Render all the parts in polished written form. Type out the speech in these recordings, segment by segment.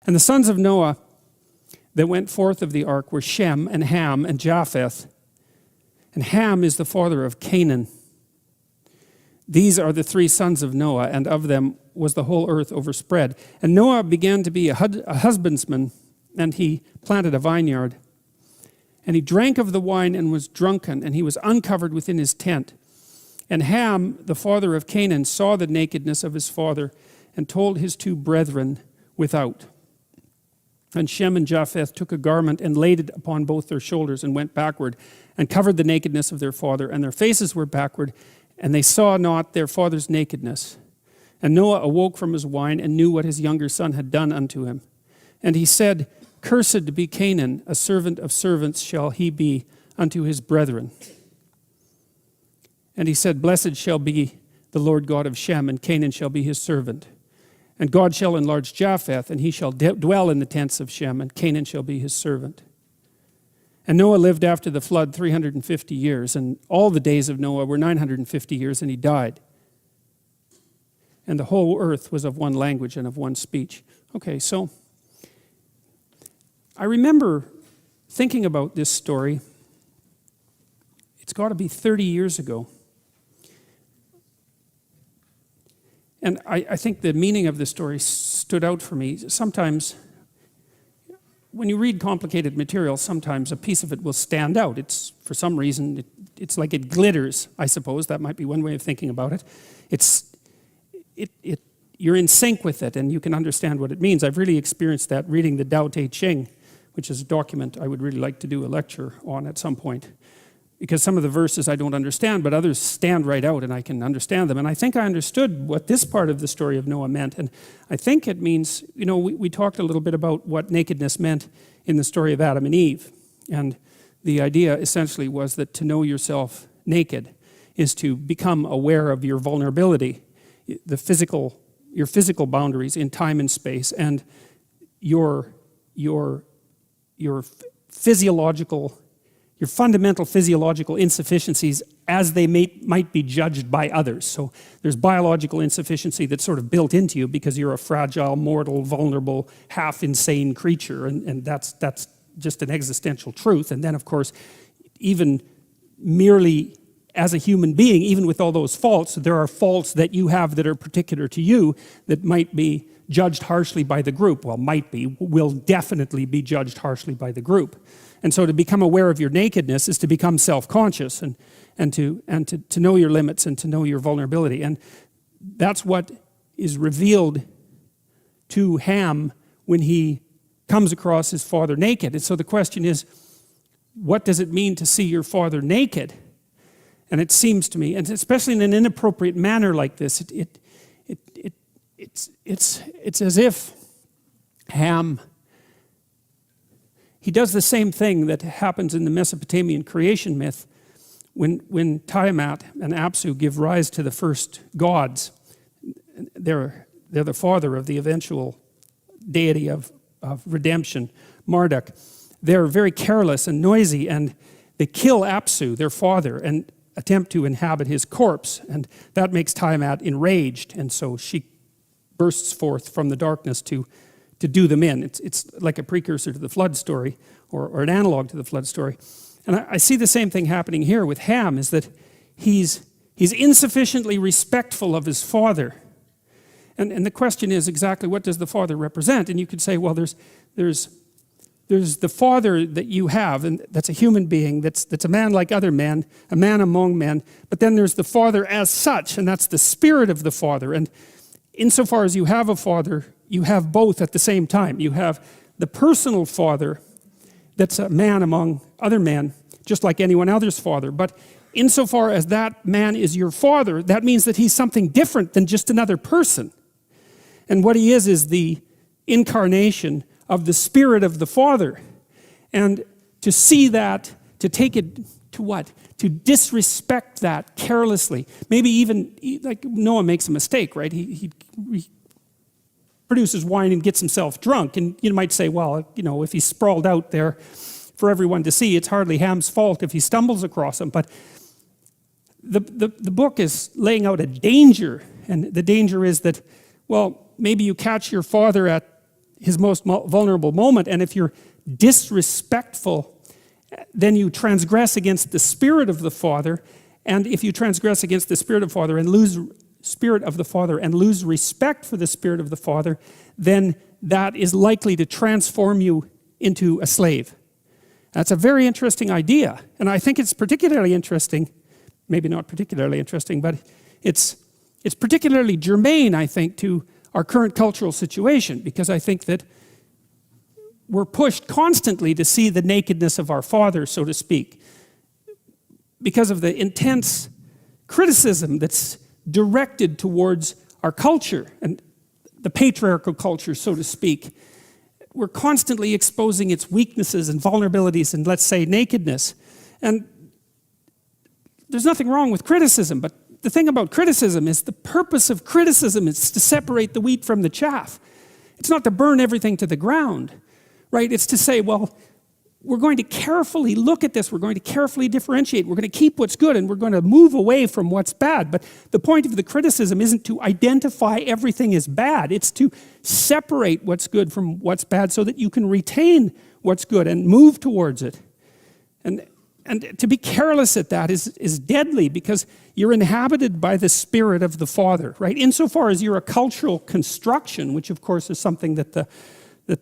And the sons of Noah that went forth of the ark were Shem and Ham and Japheth. And Ham is the father of Canaan. These are the three sons of Noah, and of them was the whole earth overspread. And Noah began to be a husbandman, and he planted a vineyard. And he drank of the wine and was drunken, and he was uncovered within his tent. And Ham, the father of Canaan, saw the nakedness of his father, and told his two brethren without. And Shem and Japheth took a garment and laid it upon both their shoulders and went backward, and covered the nakedness of their father, and their faces were backward, and they saw not their father's nakedness. And Noah awoke from his wine, and knew what his younger son had done unto him. And he said, Cursed be Canaan, a servant of servants shall he be unto his brethren. And he said, Blessed shall be the Lord God of Shem, and Canaan shall be his servant. And God shall enlarge Japheth, and he shall dwell in the tents of Shem, and Canaan shall be his servant. And Noah lived after the flood 350 years, and all the days of Noah were 950 years, and he died. And the whole earth was of one language and of one speech. Okay, so I remember thinking about this story. It's got to be 30 years ago. And I think the meaning of the story stood out for me. Sometimes, when you read complicated material, sometimes a piece of it will stand out. It's, for some reason, it's like it glitters, I suppose. That might be one way of thinking about it. You're in sync with it, and you can understand what it means. I've really experienced that reading the Tao Te Ching, which is a document I would really like to do a lecture on at some point. Because some of the verses I don't understand, but others stand right out and I can understand them. And I think I understood what this part of the story of Noah meant. And I think it means, we talked a little bit about what nakedness meant in the story of Adam and Eve. And the idea essentially was that to know yourself naked is to become aware of your vulnerability, your physical boundaries in time and space, and your fundamental physiological insufficiencies as they might be judged by others. So there's biological insufficiency that's sort of built into you because you're a fragile, mortal, vulnerable, half-insane creature, and that's just an existential truth. And then, of course, even merely as a human being, even with all those faults, there are faults that you have that are particular to you that might be judged harshly by the group. Well, will definitely be judged harshly by the group. And so to become aware of your nakedness is to become self-conscious and to know your limits and to know your vulnerability. And that's what is revealed to Ham when he comes across his father naked. And so the question is, what does it mean to see your father naked? And it seems to me, and especially in an inappropriate manner like this, it's as if Ham, he does the same thing that happens in the Mesopotamian creation myth when Tiamat and Apsu give rise to the first gods. They're the father of the eventual deity of redemption, Marduk. They're very careless and noisy, and they kill Apsu, their father, and attempt to inhabit his corpse. And that makes Tiamat enraged, and so she bursts forth from the darkness to do them in. It's like a precursor to the flood story, or an analog to the flood story. And I see the same thing happening here with Ham, is that he's insufficiently respectful of his father. And the question is exactly, what does the father represent? And you could say, well, there's the father that you have, and that's a human being, that's a man like other men, a man among men. But then there's the father as such, and that's the spirit of the father. And insofar as you have a father, you have both at the same time. You have the personal father that's a man among other men, just like anyone else's father. But insofar as that man is your father, that means that he's something different than just another person. And what he is the incarnation of the spirit of the Father. And to see that, to take it to what? To disrespect that carelessly. Maybe even, like Noah makes a mistake, right? He produces wine and gets himself drunk. And you might say, well, if he's sprawled out there for everyone to see, it's hardly Ham's fault if he stumbles across him. But the book is laying out a danger. And the danger is that, well, maybe you catch your father at his most vulnerable moment. And if you're disrespectful, then you transgress against the Spirit of the Father. And if you transgress against the Spirit of the Father and lose respect for the Spirit of the Father, then that is likely to transform you into a slave. That's a very interesting idea. And I think it's particularly interesting, maybe not particularly interesting, but it's particularly germane, I think, to our current cultural situation, because I think that we're pushed constantly to see the nakedness of our Father, so to speak, because of the intense criticism that's directed towards our culture and the patriarchal culture, so to speak. We're constantly exposing its weaknesses and vulnerabilities and, let's say, nakedness. And there's nothing wrong with criticism, but the thing about criticism is the purpose of criticism is to separate the wheat from the chaff. It's not to burn everything to the ground, right? It's to say, well, we're going to carefully look at this. We're going to carefully differentiate. We're going to keep what's good and we're going to move away from what's bad. But the point of the criticism isn't to identify everything as bad. It's to separate what's good from what's bad so that you can retain what's good and move towards it. And to be careless at that is deadly, because you're inhabited by the Spirit of the Father, right? Insofar as you're a cultural construction, which of course is something that the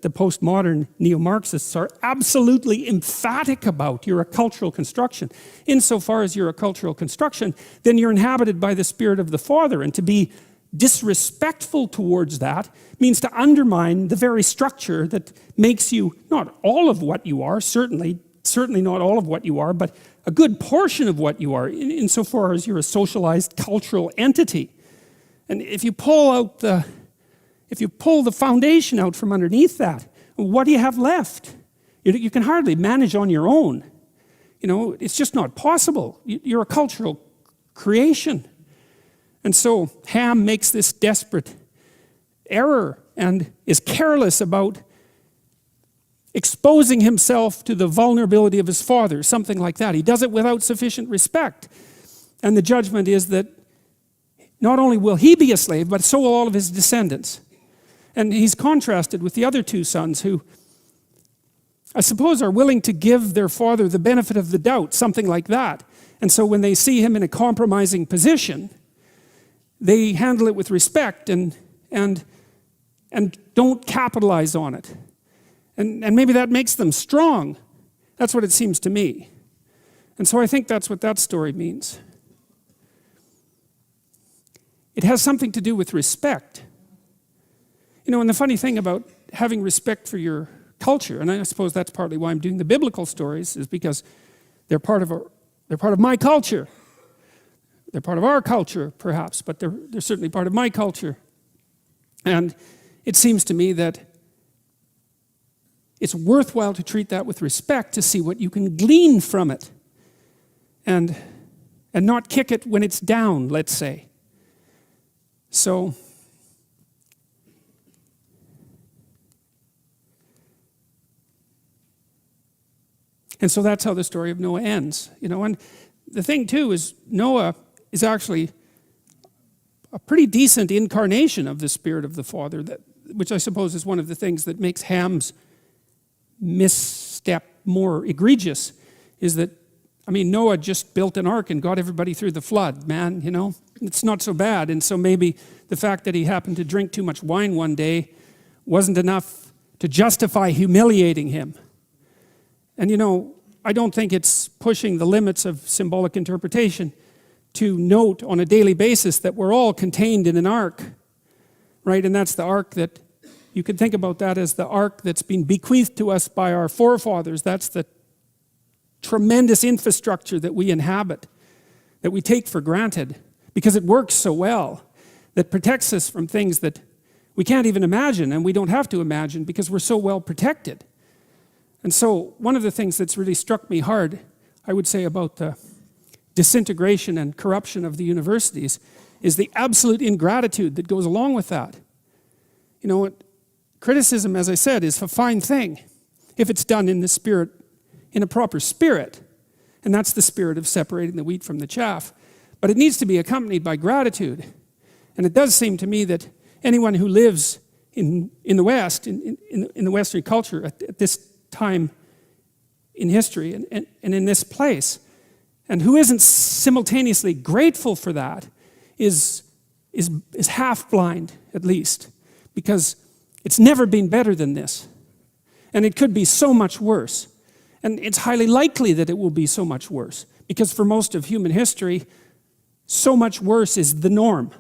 postmodern neo-Marxists are absolutely emphatic about. You're a cultural construction. Insofar as you're a cultural construction, then you're inhabited by the Spirit of the Father. And to be disrespectful towards that means to undermine the very structure that makes you not all of what you are, certainly not all of what you are, but a good portion of what you are, insofar as you're a socialized cultural entity. And if you pull the foundation out from underneath that, what do you have left? You can hardly manage on your own. You know, it's just not possible. You're a cultural creation. And so Ham makes this desperate error and is careless about exposing himself to the vulnerability of his father, something like that. He does it without sufficient respect. And the judgment is that not only will he be a slave, but so will all of his descendants. And he's contrasted with the other two sons who, I suppose, are willing to give their father the benefit of the doubt, something like that. And so when they see him in a compromising position, they handle it with respect and don't capitalize on it. And maybe that makes them strong. That's what it seems to me. And so I think that's what that story means. It has something to do with respect. You know, and the funny thing about having respect for your culture, and I suppose that's partly why I'm doing the biblical stories, is because they're part of my culture. They're part of our culture, perhaps, but they're certainly part of my culture. And it seems to me that it's worthwhile to treat that with respect, to see what you can glean from it, and not kick it when it's down, let's say. So that's how the story of Noah ends, you know. And the thing too is Noah is actually a pretty decent incarnation of the Spirit of the Father, which I suppose is one of the things that makes Ham's misstep more egregious, is that, I mean, Noah just built an ark and got everybody through the flood, man, you know. It's not so bad. And so maybe the fact that he happened to drink too much wine one day wasn't enough to justify humiliating him. And you know, I don't think it's pushing the limits of symbolic interpretation to note on a daily basis that we're all contained in an ark, right? And that's the ark that, you could think about that as the ark that's been bequeathed to us by our forefathers. That's the tremendous infrastructure that we inhabit, that we take for granted, because it works so well, that protects us from things that we can't even imagine, and we don't have to imagine because we're so well protected. And so one of the things that's really struck me hard, I would say, about the disintegration and corruption of the universities is the absolute ingratitude that goes along with that. You know, criticism, as I said, is a fine thing if it's done in the spirit, in a proper spirit. And that's the spirit of separating the wheat from the chaff. But it needs to be accompanied by gratitude. And it does seem to me that anyone who lives in the West, in the Western culture at this time in history and in this place. And who isn't simultaneously grateful for that is half blind, at least, because it's never been better than this. And it could be so much worse. And it's highly likely that it will be so much worse, because for most of human history, so much worse is the norm.